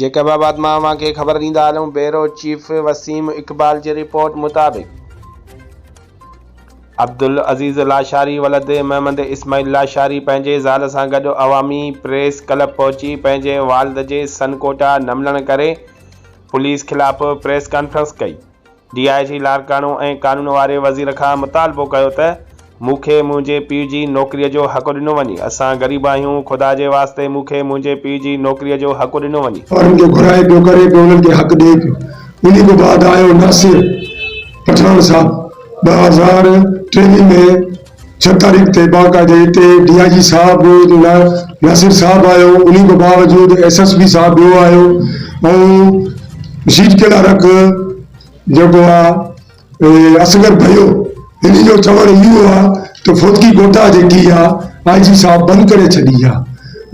जैकबाबाद मां के खबर ॾींदा हलूं। Bureau chief Waseem Iqbal ji report मुताबिक़ अब्दुल अज़ीज़ लाशारी वलद महमद इस्माइल लाशारी पंहिंजे ज़ाल सां गॾु अवामी प्रेस क्लब पहुची पंहिंजे वालिद जे सनकोटा नमलण करे पुलिस खिलाफ़ प्रेस कॉन्फ्रेंस कई। DIG लारकानो ऐं कानून वारे वज़ीर खां मुतालबो कयो त मूंखे मुंहिंजे पीउ जी नौकरीअ जो हक़ ॾिनो वञे। असां ग़रीब आहियूं, ख़ुदा जे वास्ते मूंखे मुंहिंजे पीउ जी नौकरीअ जो हक़ ॾिनो वञे। और उनके घुराए पियो करे पियो उन्हनि खे हक़ ॾिए पियो। उन्हीं को बाद आयो नासिर पठान साहब 2023 में 6 तारीख ते बाकायदे हिते DIG साहब नासिर साहब आयो। उन्हीं को बावजूद SSP साहब ॿियो आयो ऐं शीट केला रख जेको आहे असगर भयो। इन्हीं जो चवणु इहो आहे त फौतकी कोटा जेकी आहे IG साहब बंदि करे छॾी आहे।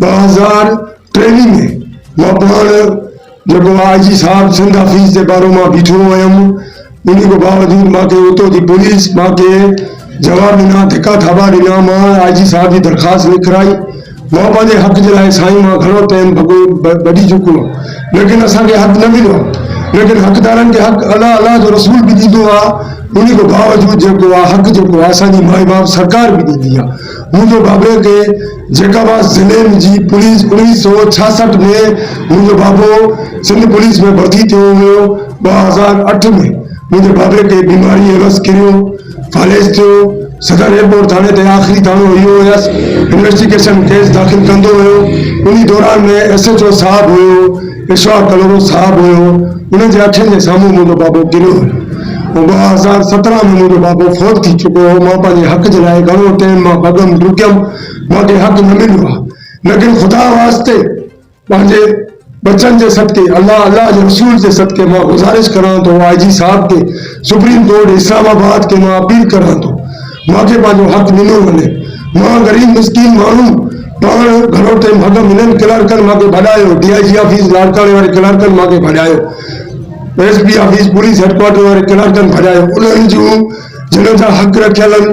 2023 में मां पाण जेको IG साहब सिंध ऑफिस जे बारे में बीठो हुयमि। उन्हीं को बावजूद मूंखे उतो जी पुलिस मूंखे जवाब ॾिना, धिका थाबा ॾिना। मां IG साहब जी दरख़्वास्त लिखाई। मां पंहिंजे हक़ जे लाइ साईं मां घणो टाइम बड़ी चुको आहे, लेकिन असांखे हक़ न मिलियो। लेकिन हक़दारनि खे हक़ अल्लाह जो रसूल भी ॾींदो आहे। उन्हीं को बावजूद जेको आहे हक़ जेको आहे असांजी माई बाप सरकार भी ॾींदी आहे। मुंहिंजो बाबे खे जैकाबाद ज़िले जी पुलिस 1966 में मुंहिंजो बाबो सिंध पुलिस में भर्ती थियो हुयो। 2008 में मुंहिंजे बाबे खे बीमारी एवस किरियो, फालेज थियो। सदर एयरपोर्ट थाने ते आख़िरी थानो इहो हुयसि, इन्वेस्टिगेशन केस दाख़िल कंदो हुयो। उन दौरान में SHO साहब हुयो, इशफाक कलोरो साहब हुयो। उन्हनि जे अखियुनि जे साम्हूं मुंहिंजो बाबो किरियो हुयो। 2017 में मुझे बाबो फोत थी चुको हो। मां पंहिंजे हक़ जे लाइ घणो टाइम मां भगम डुकियमि, मूंखे हक़ न मिलियो आहे। लेकिन ख़ुदा वास्ते पंहिंजे बच्चन जे सदके अल्लाह जे रसूल जे सदके मां गुज़ारिश करां थो IG साहब के सुप्रीम कोर्ट इस्लामाबाद के मां अपील करां थो मूंखे पंहिंजो हक़ ॾिनो वञे। मां गरीब मिस्किन माण्हू पाण घणो टाइम भगम हिननि क्लर्कनि मूंखे भॼायो। DIG ऑफिस लाड़काणे वारे क्लर्कनि मूंखे भॼायो। SP ऑफिस पुलिस हेडक्वार्टर वारे क्लर्कनि भॼायो। उन्हनि जूं जिन जा हक़ रखियल आहिनि